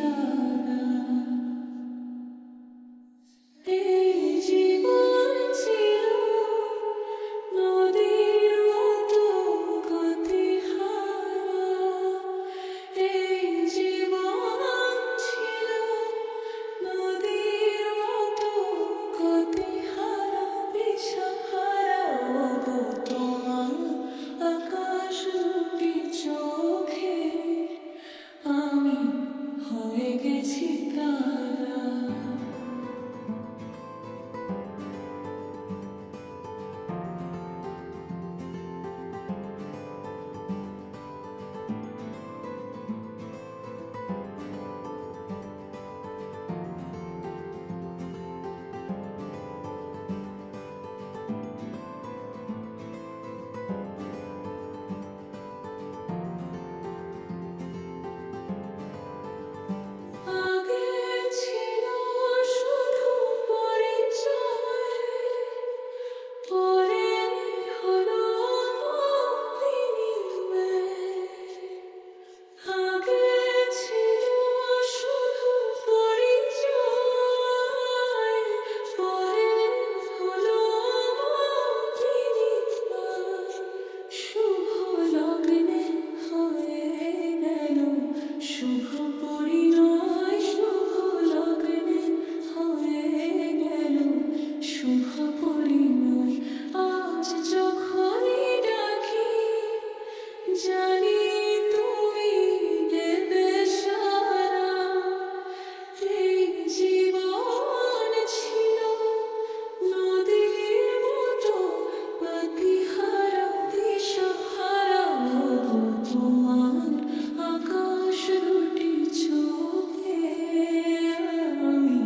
তারা। এই জীবন ছিল নদীর মতো গতিহারা, এই জীবন ছিল নদীর মতো গতিহারা, দিশাহারা। ওগো তোমার আকাশ দুটি চোখে আমি হয়ে গেছি তারা। আগে ছিল শুধু পরিচয়, পরে হলো বিনিময়। আগে ছিল শুধু পরিচয়, পরে হলো বিনিময়। শুভ লগ্নে হয়ে গেল শুভ পরিণয়, শুভ লগ্নে হয়ে গেল শুভ পরিণয়। আজ যখনই ডাকি জানি তুমি দেবে সাড়া। এই জীবন ছিল নদীর মতো গতিহারা, দিশাহারা। ওগো তোমার আকাশ দুটি চোখে আমি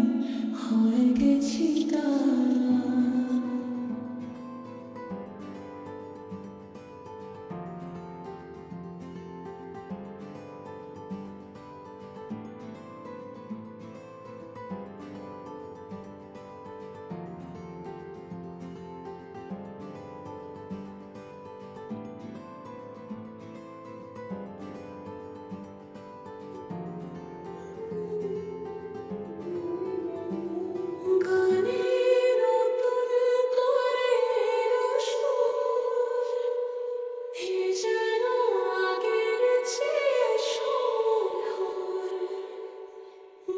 হয়ে গেছি তারা। গানে নতুন করে এলো সুর, এ যেন আগের চেয়ে সুমধুর।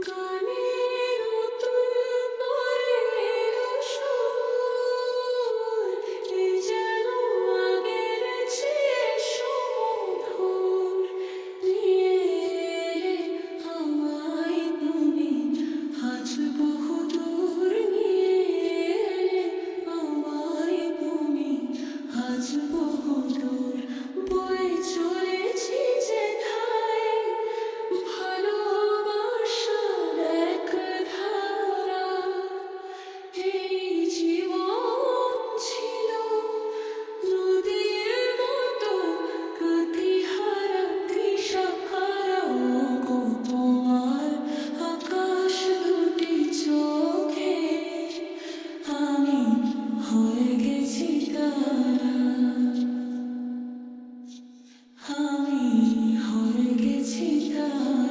গানে নতুন করে এলো সুর, এ যেন আগের চেয়ে সুমধুর। নিয়ে এলে আমায় তুমি আজ বহুদূর, নিয়ে এলে আমায় তুমি আজ বহুদূর। বয়ে চলেছি যেথায় ভালোবাসার এক ধারা। এই জীবন ছিল নদীর মতো গতিহারা, দিশাহারা। ওগো তোমার আকাশ দুটি চোখে আমি হয়ে গেছি তারা। আমি হয়ে গেছি তারা।